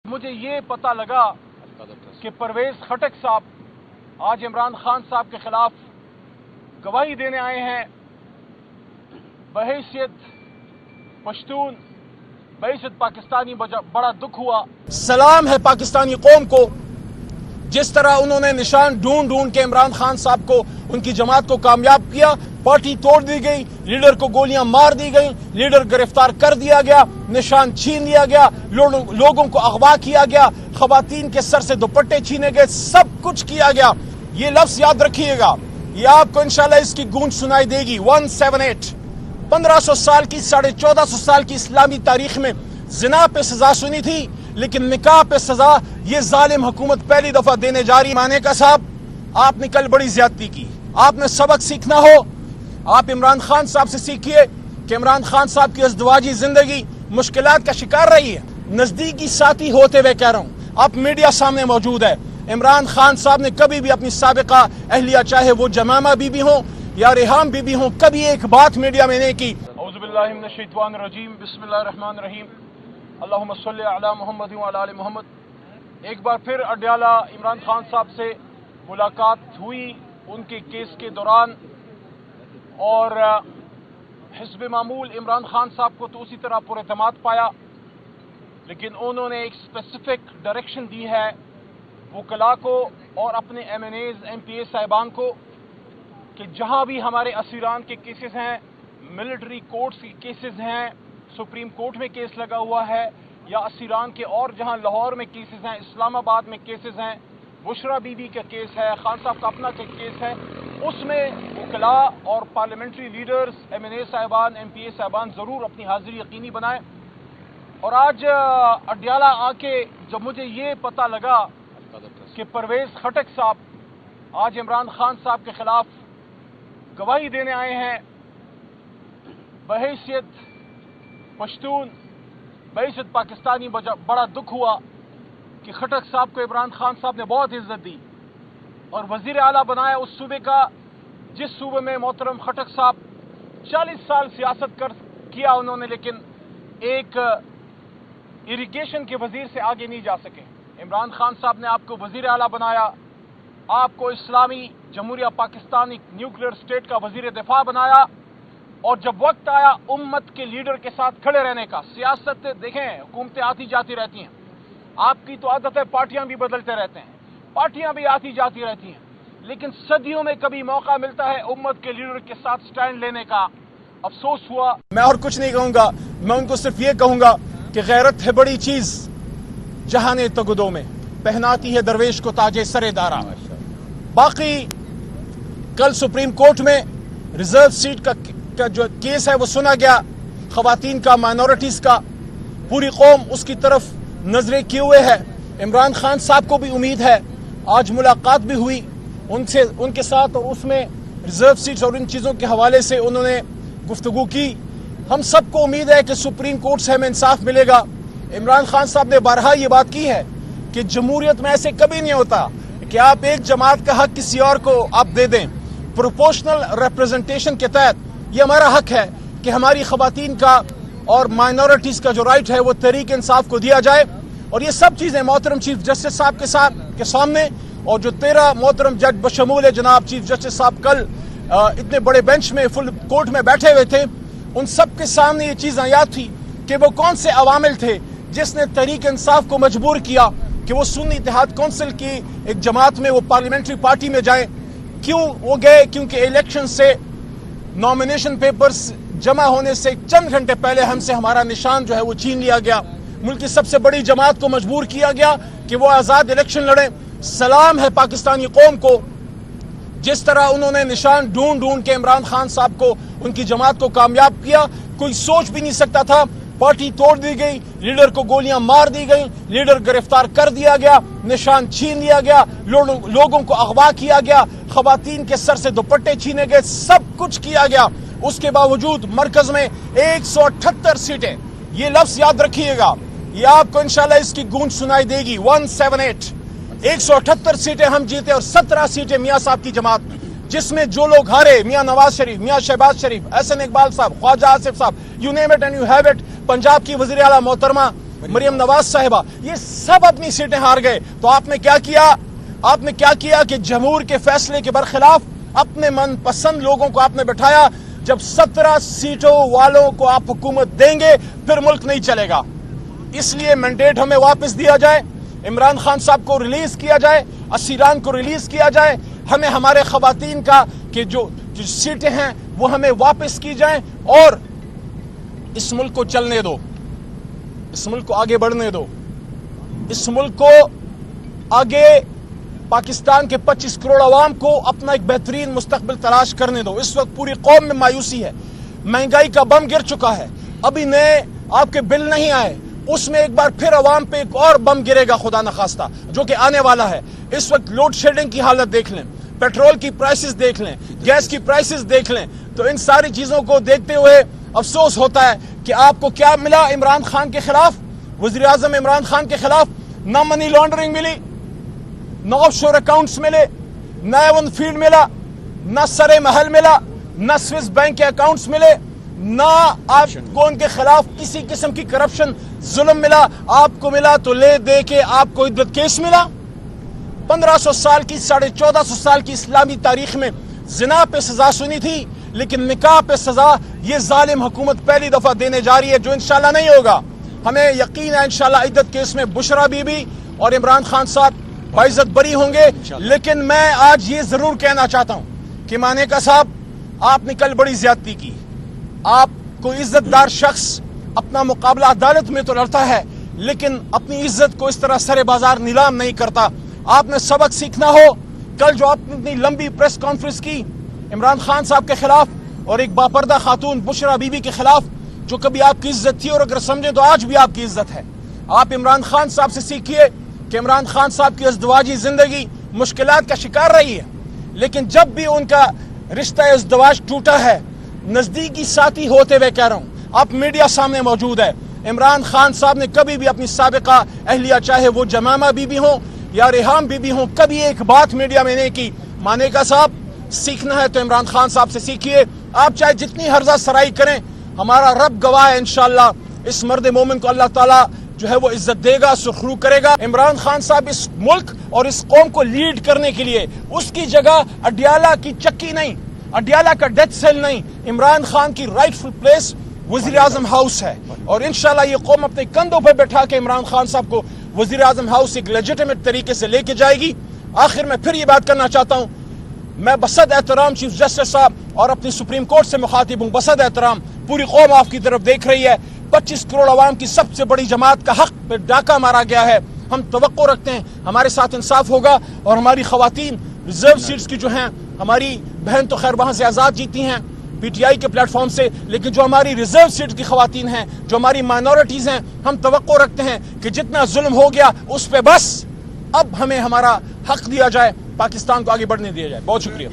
मुझे ये पता लगा कि परवेज खटक साहब आज इमरान खान साहब के खिलाफ गवाही देने आए हैं। बहैसियत पश्तून, बहैसियत पाकिस्तानी बड़ा दुख हुआ। सलाम है पाकिस्तानी कौम को, जिस तरह उन्होंने निशान ढूंढ ढूंढ के इमरान खान साहब को, उनकी जमात को कामयाब किया। पार्टी तोड़ दी गई, लीडर को गोलियां मार दी गई, लीडर गिरफ्तार कर दिया गया, निशान छीन लिया गया, लोगों को अगवा किया गया, खवातीन के सर से दुपट्टे छीने गए, सब कुछ किया गया। ये लफ्ज याद रखिएगा, ये आपको इंशाल्लाह इसकी गूंज सुनाई देगी। 178 1500 साल की, 1450 साल की इस्लामी तारीख में जिना पे सजा सुनी थी, लेकिन निकाह पे सजा ये जालिम हुकूमत पहली दफा देने जा रही। माने का साहब, आपने कल बड़ी ज्यादती की, आपने सबक सीखना हो, आप इमरान खान साहब से सीखिए कि इमरान खान साहब की अज़दवाजी जिंदगी मुश्किलात का शिकार रही है। नजदीकी साथी होते हुए कह रहा हूं, आप मीडिया सामने मौजूद है, इमरान खान साहब ने कभी भी अपनी साबिका अहलिया, चाहे वो जमामा बीबी हो या रेहाम बीबी हो, कभी एक बात मीडिया में नहीं की। औज़ुबिल्लाहि मिनश्शैतानिर्रजीम, बिस्मिल्लाहिर्रहमानिर्रहीम, अल्लाहुम्मा सल्लि अला मुहम्मद व अला आलि मुहम्मद। एक बार फिर अडयाला इमरान खान साहब से मुलाकात हुई उनके केस के दौरान, और हिज़्ब मामूल इमरान खान साहब को तो उसी तरह पुरएतमाद पाया, लेकिन उन्होंने एक स्पेसिफिक डायरेक्शन दी है वकला को और अपने MNAs MPA साहिबान को कि जहां भी हमारे असीरान के केसेस हैं, मिलिट्री कोर्ट्स के केसेस हैं, सुप्रीम कोर्ट में केस लगा हुआ है, या असीरान के और जहां लाहौर में केसेस हैं, इस्लामाबाद में केसेस हैं, बुशरा बीबी का केस है, खान साहब का अपना केस है, उसमें वकला और पार्लियामेंट्री लीडर्स, MNA साहिबान, MPA साहिबान ज़रूर अपनी हाजिरी यकीनी बनाएं। और आज अडयाला आके जब मुझे ये पता लगा कि परवेज खटक साहब आज इमरान खान साहब के खिलाफ गवाही देने आए हैं, बहैसियत पश्तून, बहैसियत पाकिस्तानी बड़ा दुख हुआ कि खटक साहब को इमरान खान साहब ने बहुत इज्जत दी और वजीर आला बनाया उस सूबे का, जिस सूबे में मोहतरम खटक साहब 40 साल सियासत किया उन्होंने, लेकिन एक इरिगेशन के वजीर से आगे नहीं जा सके। इमरान खान साहब ने आपको वजीर आला बनाया, आपको इस्लामी जमहूरिया पाकिस्तान एक न्यूक्लियर स्टेट का वजीर दिफा बनाया, और जब वक्त आया उम्मत के लीडर के साथ खड़े रहने का, सियासत देखें, हुकूमतें आती जाती रहती हैं, आपकी तो आदत है पार्टियां भी बदलते रहते हैं, पार्टियां भी आती जाती रहती हैं, लेकिन सदियों में कभी मौका मिलता है उम्मत के लीडर के साथ स्टैंड लेने का। अफसोस हुआ। मैं और कुछ नहीं कहूंगा, मैं उनको सिर्फ ये कहूंगा कि गैरत है बड़ी चीज, जहाने तगदों में पहनाती है दरवेश को ताजे सरेदारा। बाकी कल सुप्रीम कोर्ट में रिजर्व सीट का जो केस है वो सुना गया, खवातीन का, माइनॉरिटीज का, पूरी कौम उसकी तरफ नजरें किए हुए है। इमरान खान साहब को भी उम्मीद है, आज मुलाकात भी हुई उनके साथ, और उसमें रिजर्व सीट्स और इन चीज़ों के हवाले से उन्होंने गुफ्तगू की। हम सबको उम्मीद है कि सुप्रीम कोर्ट से हमें इंसाफ मिलेगा। इमरान खान साहब ने बारहा ये बात की है कि जमहूरियत में ऐसे कभी नहीं होता कि आप एक जमात का हक किसी और को आप दे दें। प्रोपोर्शनल रिप्रेजेंटेशन के तहत ये हमारा हक है कि हमारी खवातीन का और माइनॉरिटीज का जो राइट है वो तहरीक इंसाफ को दिया जाए। और ये सब चीजें मोहतरम चीफ जस्टिस साहब के सामने, और जो 13 मोहतरम जज बशमूल जनाब चीफ जस्टिस साहब कल इतने बड़े बेंच में फुल कोर्ट में बैठे हुए थे, उन सब के सामने ये चीज याद थी कि वो कौन से अवामिल थे जिसने तहरीक इंसाफ को मजबूर किया कि वो सुन्नी इत्तेहाद कौंसिल की एक जमात में वो पार्लियामेंट्री पार्टी में जाए। क्यों वो गए? क्योंकि इलेक्शन से नॉमिनेशन पेपर्स जमा होने से चंद घंटे पहले हमसे हमारा निशान जो है वो छीन लिया गया। मुल्क की सबसे बड़ी जमात को मजबूर किया गया कि वो आजाद इलेक्शन लड़े। सलाम है पाकिस्तानी कौम को, जिस तरह उन्होंने निशान ढूंढ ढूंढ के इमरान खान साहब को, उनकी जमात को कामयाब किया। कोई सोच भी नहीं सकता था। पार्टी तोड़ दी गई, लीडर को गोलियां मार दी गई, लीडर गिरफ्तार कर दिया गया, निशान छीन लिया गया, लोगों को अगवा किया गया, खवातीन के सर से दुपट्टे छीने गए, सब कुछ किया गया। उसके बावजूद मरकज में 178 सीटें, ये लफ्ज याद रखिएगा, ये आपको इंशाल्लाह इसकी गूंज सुनाई देगी। 178 178 सीटें हम जीते, और 17 सीटें मियां साहब की जमात, जिसमें जो लोग हारे, मियां नवाज शरीफ, मियां शहबाज शरीफ, एहसन इकबाल साहब, ख्वाजा आसिफ साहब, you name it and you have it. Punjab की वज़ीर आला मोहतरमा मरियम नवाज साहिबा, ये सब अपनी सीटें हार गए। तो आपने क्या किया कि जमहूर के फैसले के बरखिलाफ अपने मनपसंद लोगों को आपने बैठाया। जब 17 सीटों वालों को आप हुकूमत देंगे फिर मुल्क नहीं चलेगा। इसलिए मैंडेट हमें वापस दिया जाए, इमरान खान साहब को रिलीज किया जाए, असीरान को रिलीज किया जाए, हमें हमारे खवातीन का कि जो सीटें हैं वो हमें वापस की जाएं और इस मुल्क को चलने दो, इस मुल्क को आगे बढ़ने दो, इस मुल्क को आगे पाकिस्तान के 25 करोड़ अवाम को अपना एक बेहतरीन मुस्तकबिल तलाश करने दो। इस वक्त पूरी कौम में मायूसी है, महंगाई का बम गिर चुका है, अभी नए आपके बिल नहीं आए, उसमें एक बार फिर अवाम पे एक और बम गिरेगा खुदा न खास्ता, जो कि आने वाला है। इस वक्त लोड शेडिंग की हालत देख लें, पेट्रोल की प्राइसेस देख लें, गैस की प्राइसेस देख लें, तो इन सारी चीजों को देखते हुए अफसोस होता है कि आपको क्या मिला इमरान खान के खिलाफ, वज़ीर आज़म इमरान खान के खिलाफ। ना मनी लॉन्ड्रिंग मिली, ना ऑफशोर अकाउंट्स मिले, ना एवन फील्ड मिला, ना सरे महल मिला, ना स्विस बैंक के अकाउंट्स मिले, ना आपको उनके खिलाफ किसी किस्म की करप्शन जुल्म मिला। आपको मिला तो ले दे के आपको इद्दत केस मिला। 1500 साल की 1450 साल की इस्लामी तारीख में जिना पे सजा सुनी थी, लेकिन निकाह पे सजा ये जालिम हुकूमत पहली दफा देने जा रही है, जो इंशाल्लाह नहीं होगा। हमें यकीन है इंशाल्लाह इद्दत केस में बुशरा बीबी और इमरान खान साहब बाइज्जत बरी होंगे। लेकिन मैं आज ये जरूर कहना चाहता हूं कि मानेका साहब, आपने कल बड़ी ज्यादती की। आपको इज्जतदार शख्स अपना मुकाबला अदालत में तो लड़ता है, लेकिन अपनी इज्जत को इस तरह सरे बाजार नीलाम नहीं करता। आपने सबक सीखना हो। कल जो आपने इतनी लंबी प्रेस कॉन्फ्रेंस की इमरान खान साहब के खिलाफ और एक बापर्दा खातून बुशरा बीबी के खिलाफ, जो कभी आपकी इज्जत थी और अगर समझे तो आज भी आपकी इज्जत है। आप इमरान खान साहब से सीखिए कि इमरान खान साहब की अज़दवाजी जिंदगी मुश्किलात का शिकार रही है, लेकिन जब भी उनका रिश्ता इज़दवाज टूटा है, नजदीकी साथी होते हुए कह रहा हूं, आप मीडिया सामने मौजूद है, इमरान खान साहब ने कभी भी अपनी साबिका अहलिया, चाहे वो जमामा बीबी हो या रेहाम बीबी हो, कभी एक बात मीडिया में नहीं की। मानेका साहब, सीखना है तो इमरान खान साहब से सीखिए। आप चाहे जितनी हर्जा सराई करें, हमारा रब गवाह है, इंशाअल्लाह इस मर्द मोमिन को अल्लाह ताला जो है वो इज्जत देगा, सुखरू करेगा। इमरान खान साहब इस मुल्क और इस कौम को लीड करने के लिए, उसकी जगह अडियाला की चक्की नहीं, अडियाला का डेथ सेल नहीं, इमरान खान की राइटफुल प्लेस वजीर आजम हाउस है। और इंशाल्लाह ये कौम अपने कंधों पर बैठा के इमरान खान साहब को वजीर आजम हाउस एक लेजिटिमेट तरीके से लेके जाएगी। आखिर में फिर ये बात करना चाहता हूं, मैं बसद एहतराम चीफ जस्टिस साहब और अपनी सुप्रीम कोर्ट से मुखातिब हूं, बसद एहतराम पूरी कौम आपकी तरफ देख रही है। 25 करोड़ अवाम की सबसे बड़ी जमात का हक पे डाका मारा गया है। हम तवक्को रखते हैं हमारे साथ इंसाफ होगा और हमारी खवातीन रिजर्व सीट्स की जो हैं, हमारी बहन तो खैर वहां से आजाद जीती हैं पीटीआई के प्लेटफॉर्म से, लेकिन जो हमारी रिजर्व सीट की खवातीन हैं, जो हमारी माइनॉरिटीज हैं, हम तवक्को रखते हैं कि जितना जुल्म हो गया उस पे बस अब हमें हमारा हक दिया जाए, पाकिस्तान को आगे बढ़ने दिया जाए। बहुत शुक्रिया।